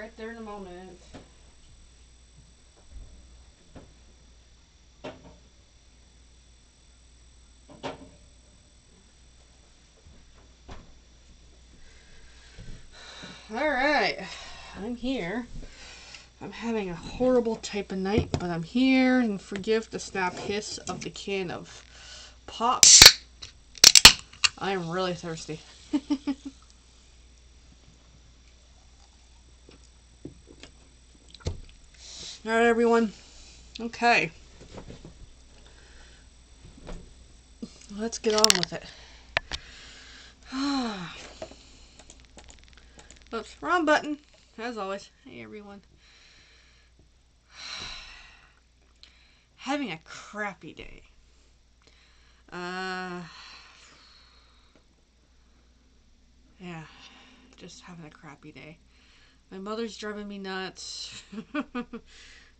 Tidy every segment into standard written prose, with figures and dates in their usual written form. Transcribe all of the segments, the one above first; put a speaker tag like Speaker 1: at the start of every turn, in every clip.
Speaker 1: right there in a moment. Alright, I'm here. I'm having a horrible type of night, but I'm here, and forgive the snap hiss of the can of pop. I am really thirsty. Alright, everyone. Okay. Let's get on with it. Oops, wrong button. As always. Hey, everyone. Having a crappy day. Yeah, just having a crappy day. My mother's driving me nuts.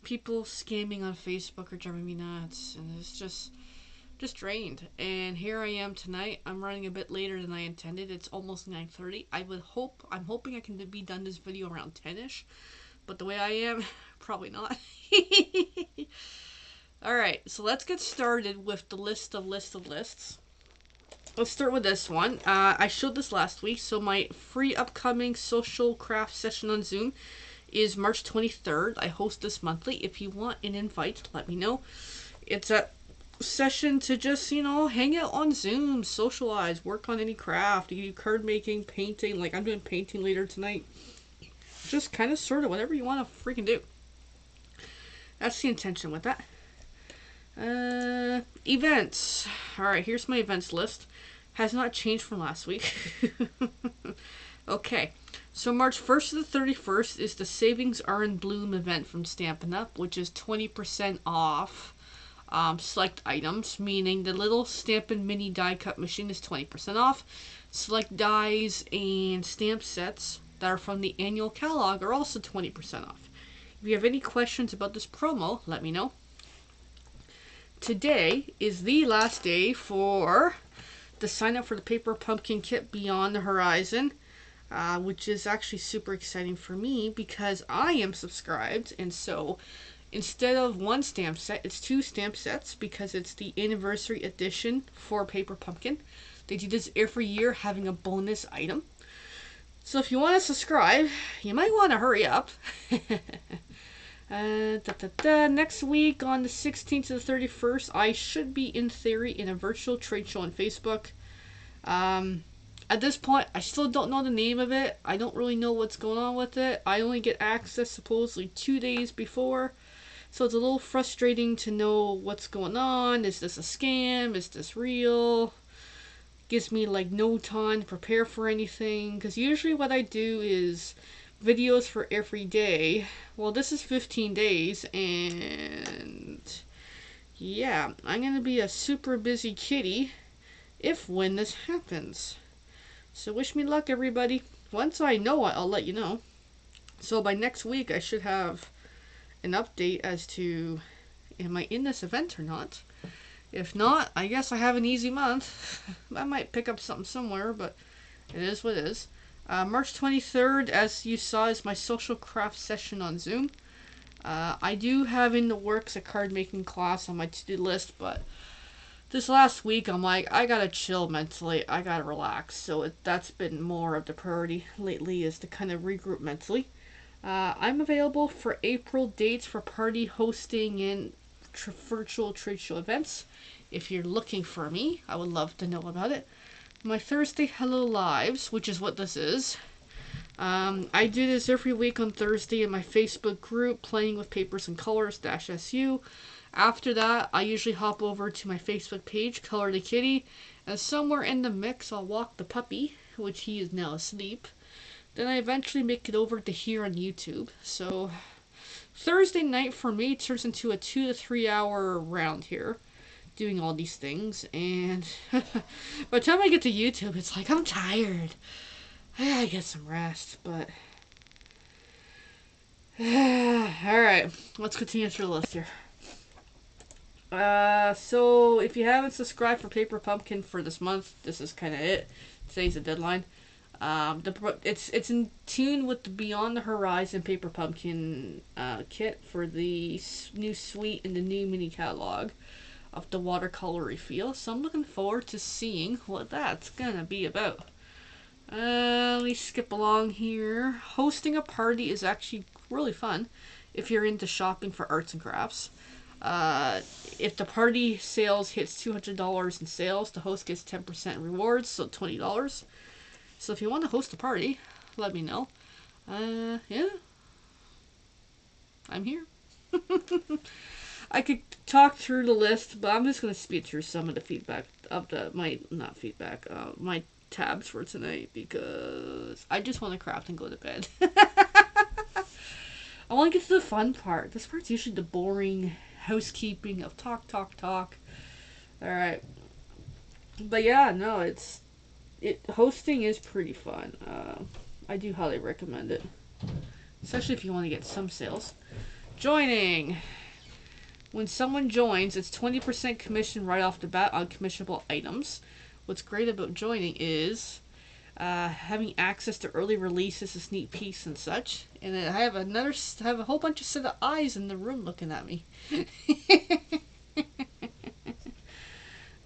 Speaker 1: People scamming on Facebook are driving me nuts, and it's just drained. And here I am tonight. I'm running a bit later than I intended. It's almost 9:30. I'm hoping I can be done this video around 10ish, but the way I am, probably not. Alright, so let's get started with the list of lists. Let's start with this one. I showed this last week, so my free upcoming social craft session on Zoom is March 23rd. I host this monthly. If you want an invite, let me know. It's a session to just, hang out on Zoom, socialize, work on any craft. You do card making, painting, like I'm doing painting later tonight. Just kind of sort of whatever you want to freaking do. That's the intention with that. Events. Alright, here's my events list. Has not changed from last week. Okay, so March 1st to the 31st is the Savings Are in Bloom event from Stampin Up, which is 20% off select items, meaning the little Stampin' mini die cut machine is 20% off. Select dies and stamp sets that are from the annual catalog are also 20% off. If you have any questions about this promo, let me know. Today is the last day for the sign up for the Paper Pumpkin Kit Beyond the Horizon, which is actually super exciting for me because I am subscribed, and so instead of one stamp set, it's 2 stamp sets because it's the anniversary edition for Paper Pumpkin. They do this every year, having a bonus item. So if you want to subscribe, you might want to hurry up. Next week on the 16th to the 31st, I should be in theory in a virtual trade show on Facebook. At this point, I still don't know the name of it. I don't really know what's going on with it. I only get access supposedly 2 days before. So it's a little frustrating to know what's going on. Is this a scam? Is this real? Gives me like no time to prepare for anything. Because usually what I do is videos for every day. Well, this is 15 days, and yeah, I'm going to be a super busy kitty when this happens. So wish me luck, everybody. Once I know it, I'll let you know. So by next week, I should have an update as to am I in this event or not. If not, I guess I have an easy month. I might pick up something somewhere, but it is what it is. March 23rd, as you saw, is my social craft session on Zoom. I do have in the works a card making class on my to-do list, but this last week I'm like, I gotta chill mentally, I gotta relax. So that's been more of the priority lately, is to kind of regroup mentally. I'm available for April dates for party hosting and virtual trade show events. If you're looking for me, I would love to know about it. My Thursday Hello Lives, which is what this is. I do this every week on Thursday in my Facebook group, Playing with Papers and Colors -SU. After that, I usually hop over to my Facebook page, Color the Kitty, and somewhere in the mix, I'll walk the puppy, which he is now asleep. Then I eventually make it over to here on YouTube. So Thursday night for me turns into a 2 to 3 hour round here, doing all these things, and by the time I get to YouTube, it's like, I'm tired. I gotta get some rest, but alright, let's continue through the list here. So if you haven't subscribed for Paper Pumpkin for this month, this is kind of it. Today's the deadline. It's in tune with the Beyond the Horizon Paper Pumpkin kit for the new suite and the new mini catalog of the watercolor refill. So I'm looking forward to seeing what that's gonna be about. Let me skip along here. Hosting a party is actually really fun if you're into shopping for arts and crafts. If the party sales hits $200 in sales, the host gets 10% rewards, so $20. So if you want to host a party, let me know. Yeah, I'm here. I could talk through the list, but I'm just going to speed through some of the feedback of my tabs for tonight, because I just want to craft and go to bed. I want to get to the fun part. This part's usually the boring housekeeping of talk. Alright. But yeah, no, hosting is pretty fun. I do highly recommend it. Especially if you want to get some sales. Joining. When someone joins, it's 20% commission right off the bat on commissionable items. What's great about joining is having access to early releases, and sneak peeks and such. And then I have a whole bunch of set of eyes in the room looking at me.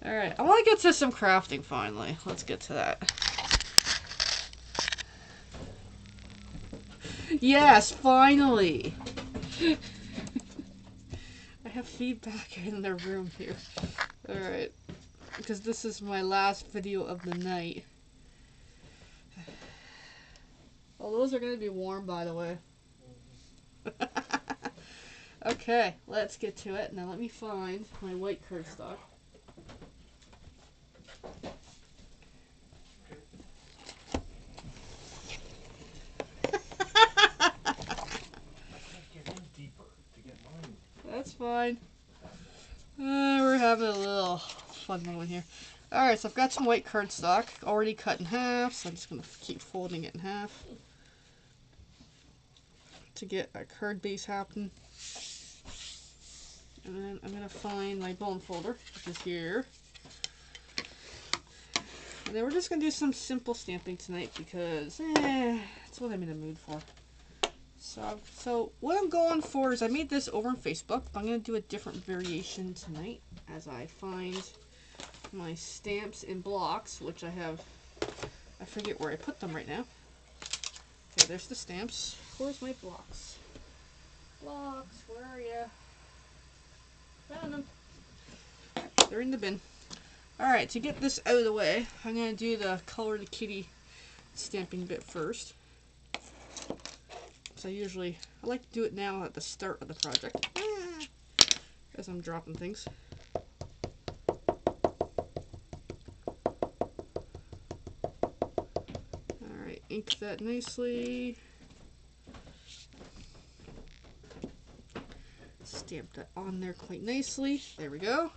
Speaker 1: Alright, I want to get to some crafting finally. Let's get to that. Yes, finally! I have feedback in the room here. Alright. Because this is my last video of the night. Oh, those are going to be warm, by the way. Okay, let's get to it. Now let me find my white cardstock. That's fine. We're having a little fun moment here. Alright, so I've got some white cardstock already cut in half, so I'm just going to keep folding it in half to get a card base happening. And then I'm going to find my bone folder, which is here. And then we're just going to do some simple stamping tonight because that's what I'm in the mood for. So what I'm going for is I made this over on Facebook, but I'm going to do a different variation tonight as I find my stamps in blocks, which I have, I forget where I put them right now. Okay, there's the stamps. Where's my blocks? Blocks, where are you? Found them. They're in the bin. Alright, to get this out of the way, I'm going to do the Color the Kitty stamping bit first. So I like to do it now at the start of the project. As I'm dropping things. Alright, ink that nicely. Stamp that on there quite nicely. There we go.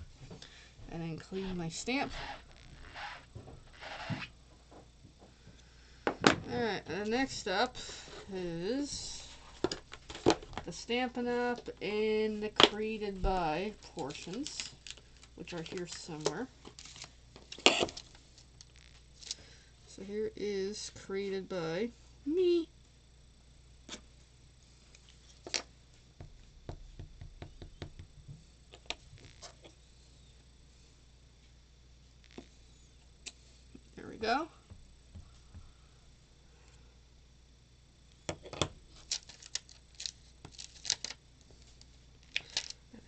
Speaker 1: And then clean my stamp. Alright, and next up is the Stampin' Up and the Created By portions, which are here somewhere. So here is Created By me. There we go.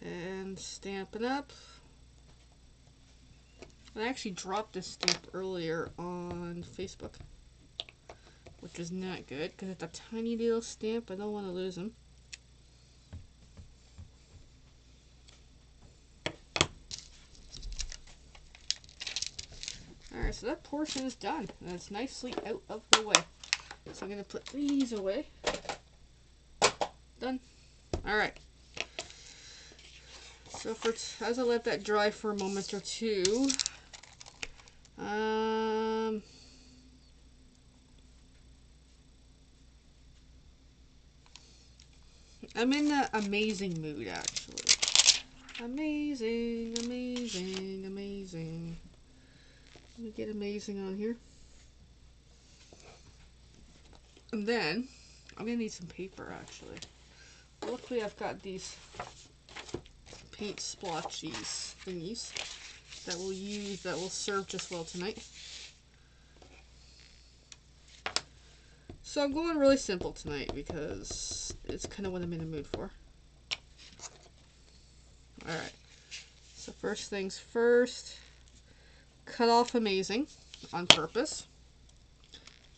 Speaker 1: And Stampin' Up. I actually dropped this stamp earlier on Facebook, which is not good because it's a tiny little stamp. I don't want to lose them. Alright, so that portion is done, and it's nicely out of the way. So I'm going to put these away. Done. Alright. So as I let that dry for a moment or two, I'm in the amazing mood, actually. Amazing, amazing, amazing. Let me get amazing on here. And then, I'm going to need some paper, actually. Luckily, I've got these paint splotchies thingies that will serve just well tonight. So I'm going really simple tonight because it's kind of what I'm in the mood for. Alright, so first things first, cut off amazing on purpose.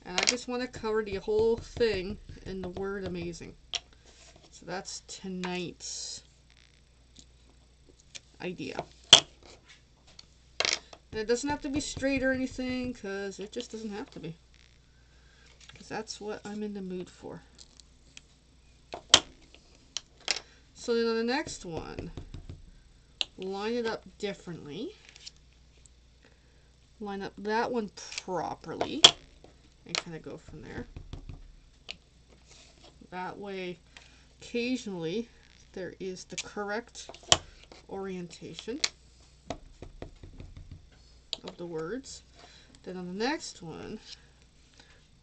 Speaker 1: And I just want to cover the whole thing in the word amazing. So that's tonight's idea. And it doesn't have to be straight or anything, because it just doesn't have to be. Because that's what I'm in the mood for. So then on the next one, line it up differently. Line up that one properly. And kind of go from there. That way, occasionally, there is the correct orientation of the words. Then on the next one,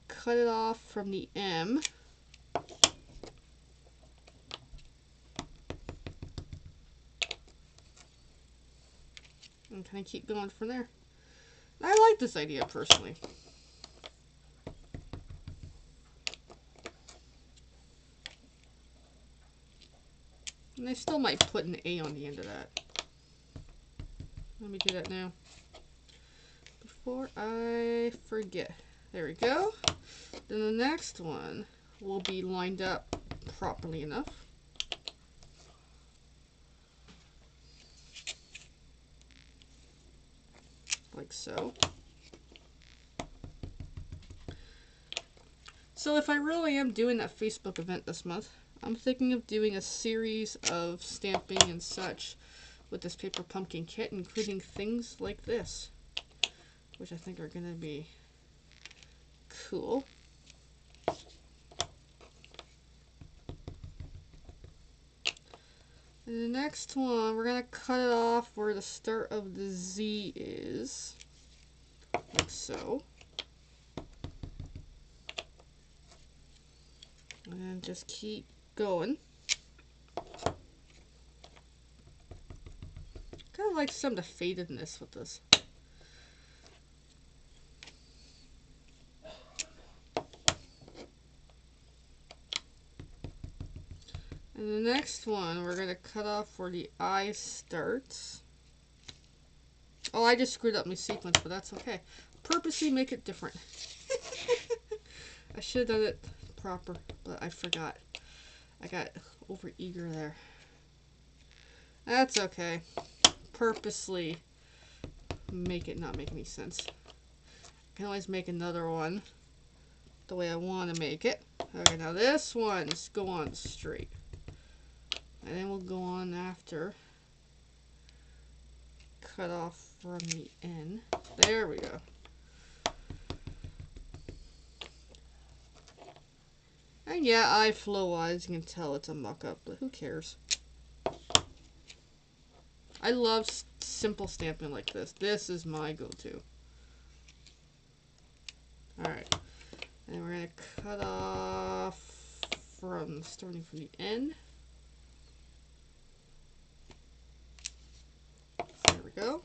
Speaker 1: cut it off from the M. And kind of keep going from there. I like this idea personally. And I still might put an A on the end of that. Let me do that now. Before I forget. There we go. Then the next one will be lined up properly enough. Like so. So if I really am doing that Facebook event this month, I'm thinking of doing a series of stamping and such with this paper pumpkin kit, including things like this, which I think are going to be cool. And the next one, we're going to cut it off where the start of the Z is, like so. And then just keep going. Kind of like some of the fadedness with this. And the next one, we're going to cut off where the I starts. Oh, I just screwed up my sequence, but that's okay. Purposely make it different. I should have done it proper, but I forgot. I got over eager there. That's okay. Purposely make it not make any sense. I can always make another one the way I want to make it. Okay, now this one's go on straight. And then we'll go on after. Cut off from the N. There we go. And yeah, eye flow-wise, you can tell it's a muck-up, but who cares? I love simple stamping like this. This is my go-to. Alright. And we're going to cut off from, starting from the N. There we go.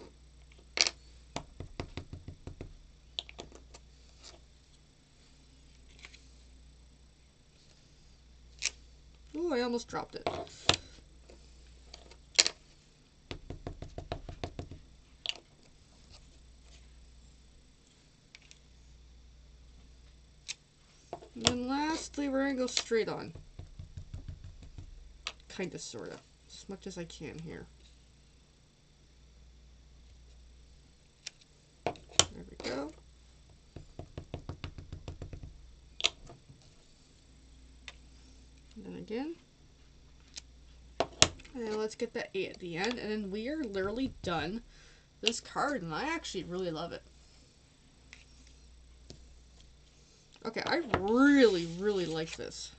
Speaker 1: Ooh, I almost dropped it. And then lastly, we're going to go straight on. Kinda, sorta. As much as I can here. There we go. And then again. And then let's get that A at the end. And then we are literally done this card. And I actually really love it. Okay, I really, really like this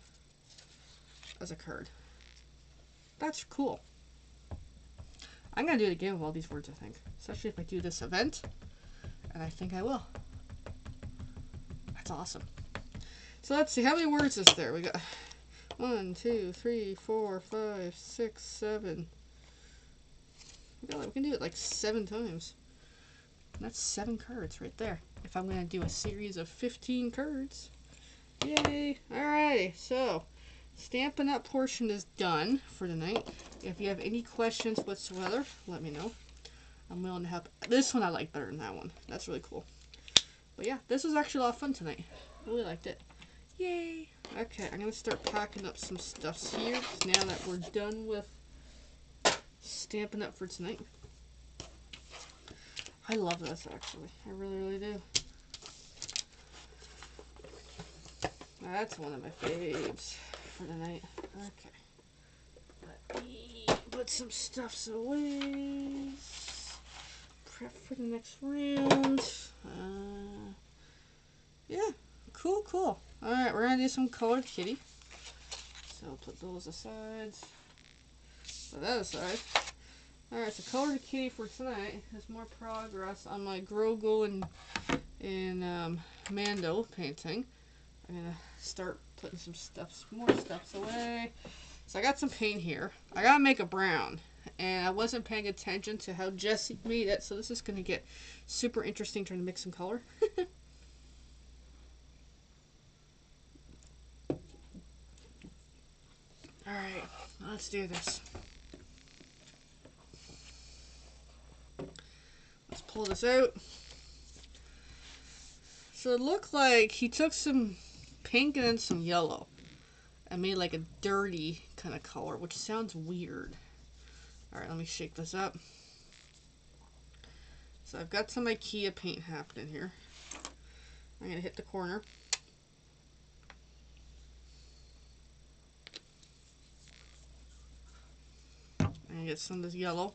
Speaker 1: as a card. That's cool. I'm going to do it again with all these words, I think. Especially if I do this event. And I think I will. That's awesome. So let's see, how many words is there? We got 1, 2, 3, 4, 5, 6, 7. We can do it like 7 times. That's 7 cards right there. If I'm going to do a series of 15 cards. Yay! Alrighty, so Stampin' Up portion is done for tonight. If you have any questions whatsoever, let me know. I'm willing to help. This one I like better than that one. That's really cool. But yeah, this was actually a lot of fun tonight. Really liked it. Yay! Okay, I'm going to start packing up some stuffs here now that we're done with Stampin' Up for tonight. I love this, actually. I really, really do. That's one of my faves for tonight. Okay. Let me put some stuffs away. Prep for the next round. Yeah. Cool, cool. Alright, we're going to do some colored kitty. So I'll put those aside. Put that aside. Alright, so colored kitty for tonight is more progress on my Grogu and Mando painting. I'm gonna start putting some more stuffs away. So I got some paint here. I gotta make a brown, and I wasn't paying attention to how Jessie made it, so this is gonna get super interesting trying to mix some color. Alright, let's do this. Let's pull this out. So it looked like he took some pink and then some yellow and made like a dirty kind of color, which sounds weird. Alright, let me shake this up. So I've got some IKEA paint happening here. I'm going to hit the corner. I'm going to get some of this yellow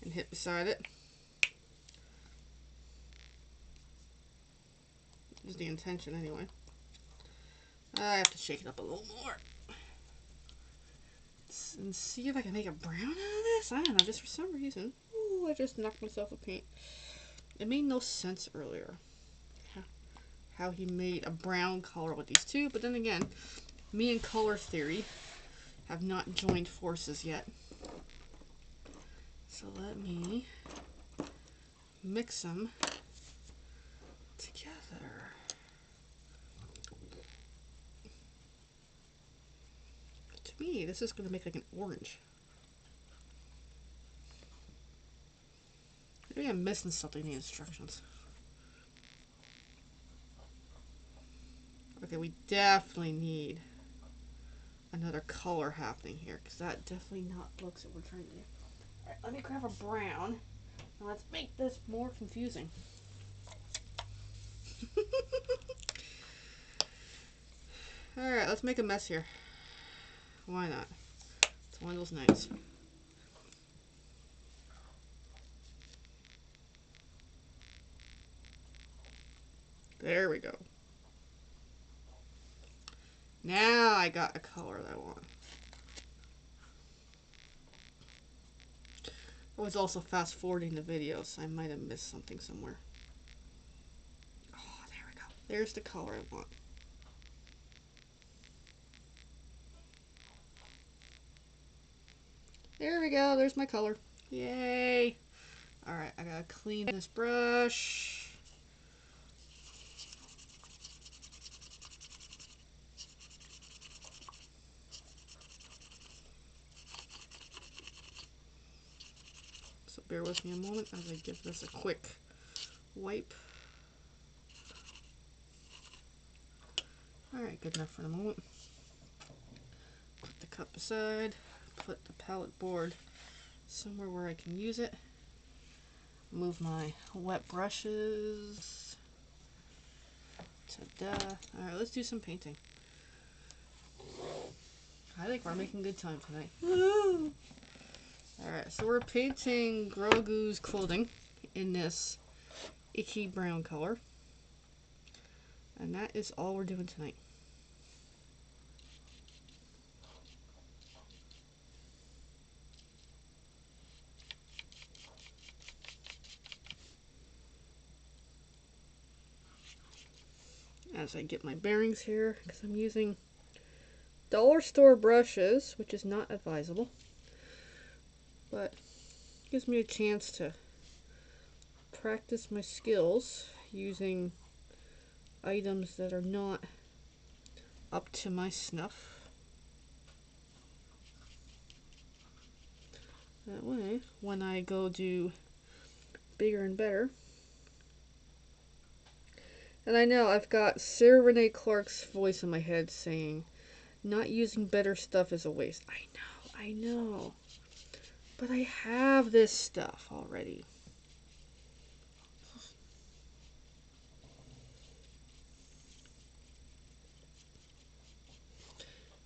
Speaker 1: and hit beside it. Is the intention anyway. I have to shake it up a little more. And see if I can make a brown out of this. I don't know, just for some reason. Ooh, I just knocked myself with paint. It made no sense earlier how he made a brown color with these two, but then again, me and color theory have not joined forces yet. So let me mix them together. To me, this is going to make like an orange. Maybe I'm missing something in the instructions. Okay, we definitely need another color happening here, because that definitely not looks what we're trying to do. Alright, let me grab a brown, and let's make this more confusing. Alright, let's make a mess here. Why not? It's one of those nights. There we go. Now I got a color that I want. I was also fast forwarding the video, so I might have missed something somewhere. Oh, there we go. There's the color I want. There we go. There's my color. Yay. Alright, I gotta clean this brush. So bear with me a moment as I give this a quick wipe. Alright, good enough for the moment. Put the cup aside. Put the palette board somewhere where I can use it. Move my wet brushes. Ta-da. Alright, let's do some painting. I think we're making good time tonight. Woo! Alright, so we're painting Grogu's clothing in this icky brown color. And that is all we're doing tonight. as I get my bearings here, because I'm using dollar store brushes, which is not advisable, but gives me a chance to practice my skills using items that are not up to my snuff. That way, when I go do bigger and better. And I know I've got Sarah Renee Clark's voice in my head saying, not using better stuff is a waste. I know. But I have this stuff already.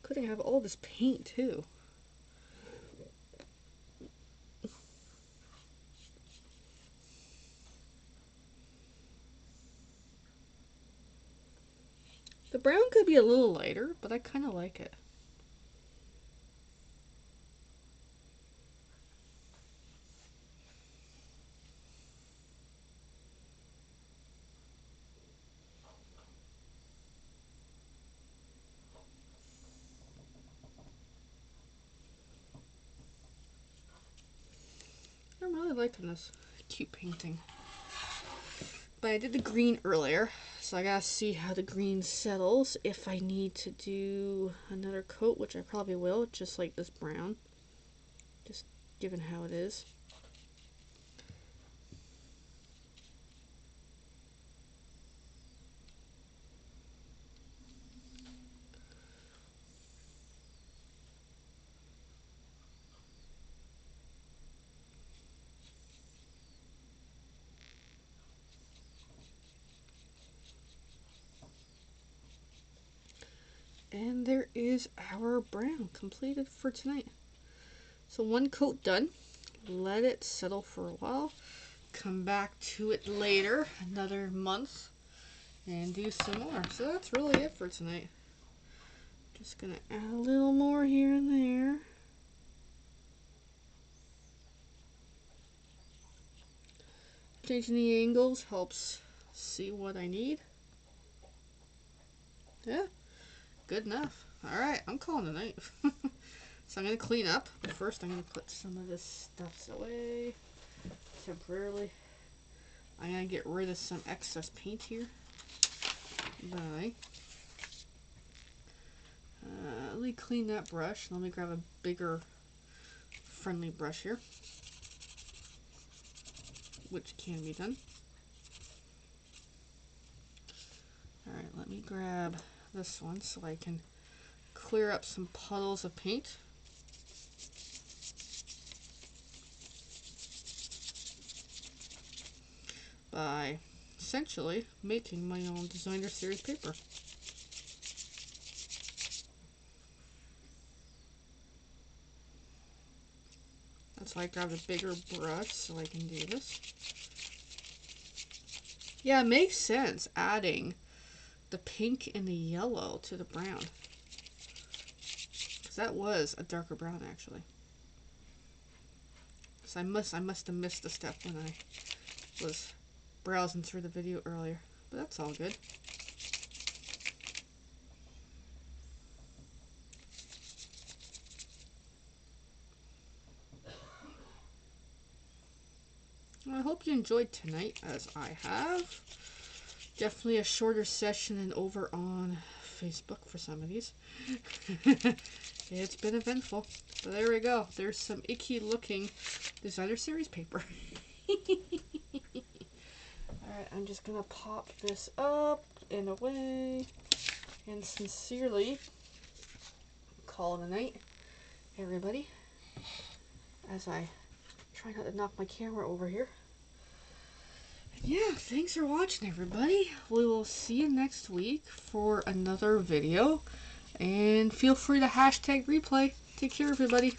Speaker 1: Could I have all this paint too? The brown could be a little lighter, but I kind of like it. I'm really liking this cute painting. But I did the green earlier, so I gotta see how the green settles. If I need to do another coat, which I probably will, just like this brown. Just given how it is. And there is our brown completed for tonight. So one coat done. Let it settle for a while. Come back to it later, another month, and do some more. So that's really it for tonight. Just gonna add a little more here and there. Changing the angles helps see what I need. Yeah, good enough. Alright, I'm calling it a night. So I'm going to clean up. But first I'm going to put some of this stuff away temporarily. I'm going to get rid of some excess paint here. Bye. Let me clean that brush. Let me grab a bigger friendly brush here, which can be done. Alright, let me grab this one so I can clear up some puddles of paint. By essentially making my own designer series paper. That's why I grabbed a bigger brush so I can do this. Yeah, it makes sense adding the pink and the yellow to the brown. Because that was a darker brown actually. So I must have missed a step when I was browsing through the video earlier. But that's all good. Well, I hope you enjoyed tonight as I have. Definitely a shorter session than over on Facebook for some of these. It's been eventful. So there we go. There's some icky looking designer series paper. Alright, I'm just going to pop this up and away. And sincerely call it a night, everybody. As I try not to knock my camera over here. Yeah, thanks for watching, everybody. We will see you next week for another video. And feel free to hashtag replay. Take care, everybody.